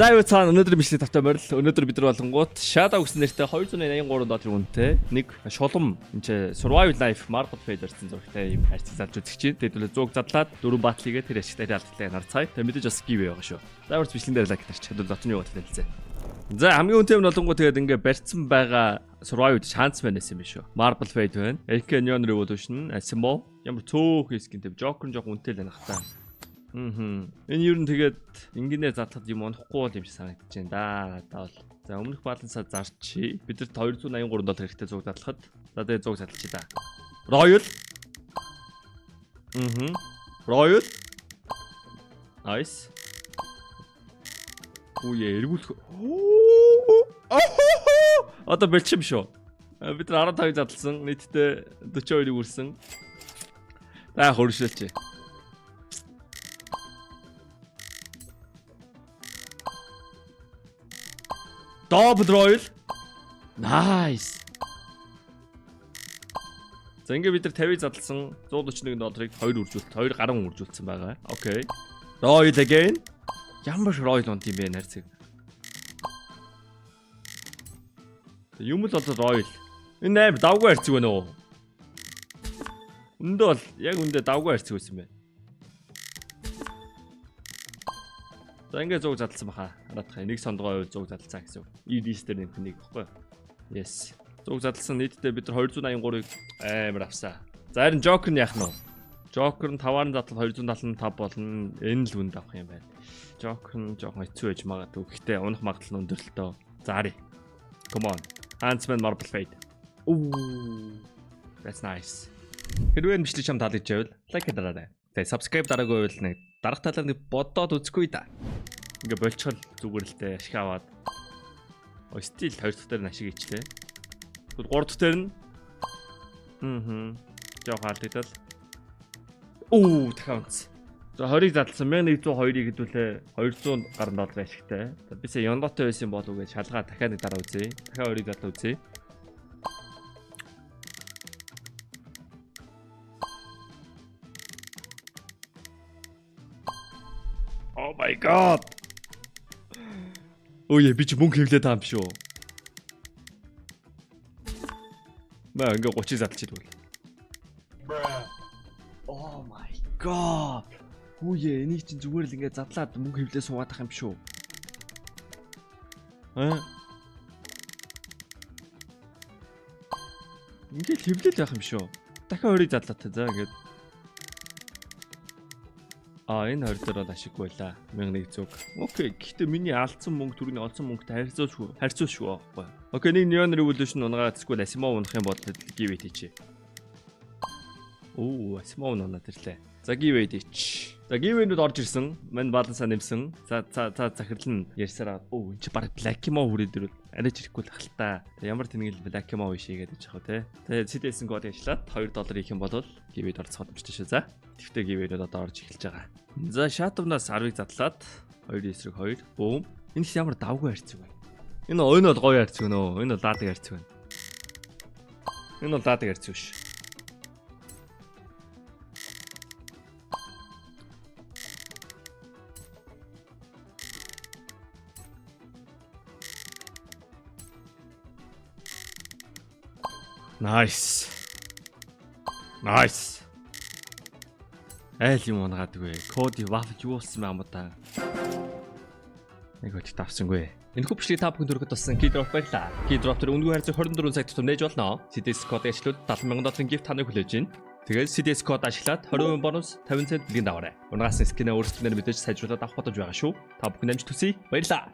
За юу цаана өнөөдөр бичлэг тавтай морил. Өнөөдөр бид нар болонгууд Shadow гэсэн нэртэй 283 долларын үнэтэй нэг шулам энэ Survival Life Marble Fade гэсэн зурагтай юм хайрцаг залж үзэж чинь. Тэдүүлээ 100 задлаад 4 батлыгээ тэр ашигтай алдталаа нарцгаая. Тэгээ мэдээж бас гив байгаа шүү. За урд бичлэгэн дээр лайк тарч чадвал дотны юу хэлцээ. За хамгийн үнэтэй нь болонгууд тэгээд ингээ барьцсан байгаа Survival шанс байна гэсэн юм шүү. Marble Fade байна. AK Neon Revolution, Asimo ямар цөөх скин тэв Joker нь жоох үнэтэй л байна хта. Энэ юу н тэгээд ингэнээр задлахад юм унахгүй бол юм шиг санагдаж байна да. Надад бол. За өмнөх балансаа зарчи. Бидэрт 283 доллар хэрэгтэй зуг задлахад. За тэгээд зуг задлчих да. Royal. Royal. Nice. Үе эргүүлэх. Одоо бэлчим шүү. Бид нар 15 задлсан. Нийтдээ 42-ыг үрсэн. За хөршөлч. Double Royal. Nice. За ингээ бид нар 50 задлсан 141 долларыг 2 үржүүлэлт 2 гарan үржүүлсэн байгаа. Окей. Royal again. Ямар Royal унт юм бэ нарцэг. Юм л бол Royal. Энэ 8 давгүй харцаг байна уу? Үндэ бол яг үндэ давгүй харцаг байсан байна. За ингээ зуг задлсан баха. Хараадах нэг сондгоо зуг задлцаа гэсэн. EDS дээр нэг баггүй. Yes. Зуг задлсан нийтдээ бид нар 283-ыг амар авсаа. За харин Joker нь яах нь вэ? Joker нь 5-аар задлал 275 болно. Энэ л үнд авах юм байна. Joker нь жоохон хэцүү байж магадгүй. Гэхдээ унах магадлал нь өндөр л дөө. Заари. Come on. Huntsman Marble Fade. Ooh. That's nice. Хэрвээ бичлэг чам таалагдж байвал лайк дараарай. Тэгээ subscribe дараагүй байвал нэг дарах талаар нэг бодоод үзэхгүй да. Ингээ болчихвол зүгээр л дээ ашиг аваад. Ой стил 2 дахь дээр нь ашиг ичлээ. Тэгвэл 3 дахь дээр нь жоох алдагдал. Оо дахиад. За 20-ыг задлсан 1102-ыг хэдүүлээ 200 гаруй долларын ашигтай. Бисээ Yondo-той байсан болов уу гэж шалгаа дахиад нэг дараа үзье. Дахиад 2-ыг задлаа үзье. Oh my god. Ой би ч мөнгө хэвлээд таам биш үү. Маа ингээ 30 задлчих тэгвэл. Oh my god. Үе энийг чинь зүгээр л ингээ задлаад мөнгө хэвлээ суугаад ах юм биш үү. Ингээ л хэвлээд байх юм биш үү. Дахиад 20-ыг задлаа та за ингээд. Энэ 20 дээр бол ашиггүй байлаа. 1100. Окей. Гэхдээ миний алдсан мөнгө түрүүний олсон мөнгөтэй харьцуулшгүй байхгүй. Окей, нэг Neon Revolution унгаа эсвэл Asimo унах юм бол give it чи. Оо, Asimo унаад ирлээ. За give it чи. За give it-д орж ирсэн. Мань балансаа нэмсэн. За захирлан ярьсараа. Оо, энэ чи баг Black-imo хүрээд ирвэл арай чирэхгүй л ахaltaа. Ямар тэнэгэл Black-imo шийгээд иж байгаа те. Тэгээд CDS-ийн код ажиллаад $2 хийх юм бол give it орцоход амжтай шүү за. Тэгвтээ give it-д одоо орж эхэлж байгаа. За Shadow-наас 10-ыг задлаад 2 эсрэг 2. Бүүм. Энэ ч ямар давгүй харьцаг байна. Энэ бол гоё харьцаг нөө. Энэ бол лаадаг харьцаг байна. Энэ бол лаадаг харьцаг биш. Nice. Nice. Айл юм унагаадаг вэ. Коди вафл юу болсон юм та. Нэг өчт авсангүй. Энэ хөпшлийг та бүхэн дөрөвд болсон Keydrop байлаа. Keydrop төр үнгүй харьцаг 24 цаг тутам нээж болно. CDS код ашиглаад 70,000 долларын gift таныг хүлээж байна. Тэгээд CDS код ашиглаад 20% бонус 50 цент бэлгийн даваарай. Унгаас скинээ өөрсдөө мэдээж сайжруулаад авах бодож байгаа шүү. Та бүхэн амжилт хүсье. Баярлалаа.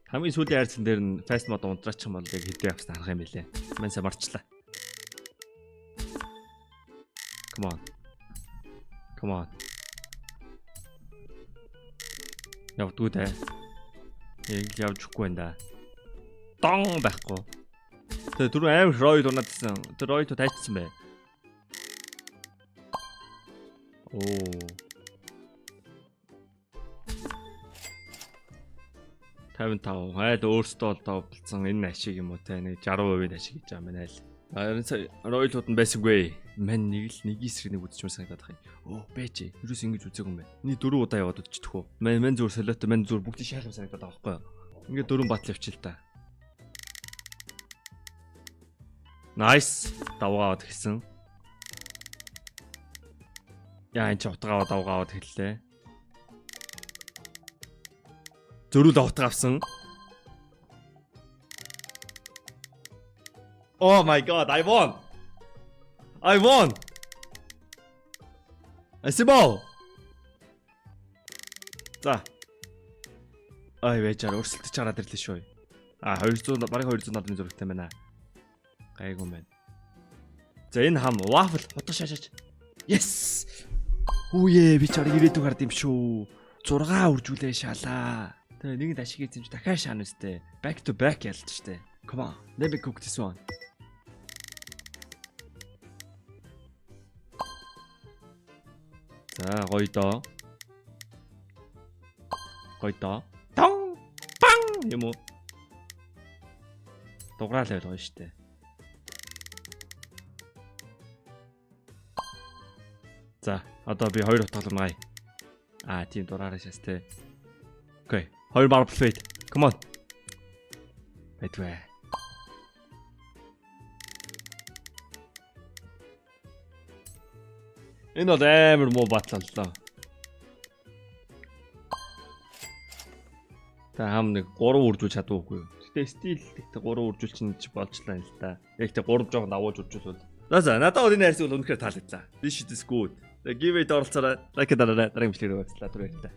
Хамгийн сүүлийн хайрцан дээр нь fast mode унтраачих юм бол яг хэдээ авсан харах юм билээ. Манса марчлаа. Come on. Come on. Явдгүй дээ. Яг явчихгүй энэ. Дан байхгүй. Тэгээ түрүү амар Roy дунаадсан. Тэр Roy тайцсан бай. Оо. 55. Айл өөртөө одоо болцсон энэ ашиг юм уу те нэг 60% ашиг гэж байгаа юм байна айл. Ройлууд нь байсангүй. Мань нэг л нэг эсрэг нэг үдчихмээр санагдаад байгаа юм. Бэж. Юус ингэж үзээгүй юм байна. Нэг 4 удаа яваад үдчихдэг хөө. Мань зур солиотой мань зур бүгд шаалам санагдаад байгаа байхгүй юу? Ингээ 4 батал явчих л та. Nice. Давгаад хэлсэн. Яа энэ ч утгаа давгаад хэллээ. Зөрүүл утга авсан. Oh my god, I won. Асибо. За. Вэжаар өрсөлдөж гараад ирлээ шүү. 200 бараг 200 долларын зөрөгтэй байна. Гайгүй байна. За энэ хам waffle хотоо шаашаач. Yes. Үе би чарыг ирээдүг хард юм шүү. 6 үржүүлээ шалаа. Тэгээ нэгд ашиг эзэмж дахиад шаана үстэй. Back to back ялж штэ. Come on. Let me cook this one. За гоё доо. Тон пан юм уу? Дуграал байл гоё штэ. За одоо би 2 утгалмай. Тийм дураараа шээс тэ. Окей. 2 marble plate. Come on. Байтвэ. Энэ бол амар муу батлаллаа. Та хам нэг 3 үржүүл чадваагүй юу? Гэтэ стил тэгтээ 3 үржүүл чинь болчлаа юм л та. Яг тэг 3 жоох давууж үржүүлвэл. За надад энэ хайрцаг бол үнэхээр таалагдлаа. This shit is good. Give it оролцоорой. Лайк дараарай. Дараагийн бичлэгээр уулзлаа. Түр баярлалаа.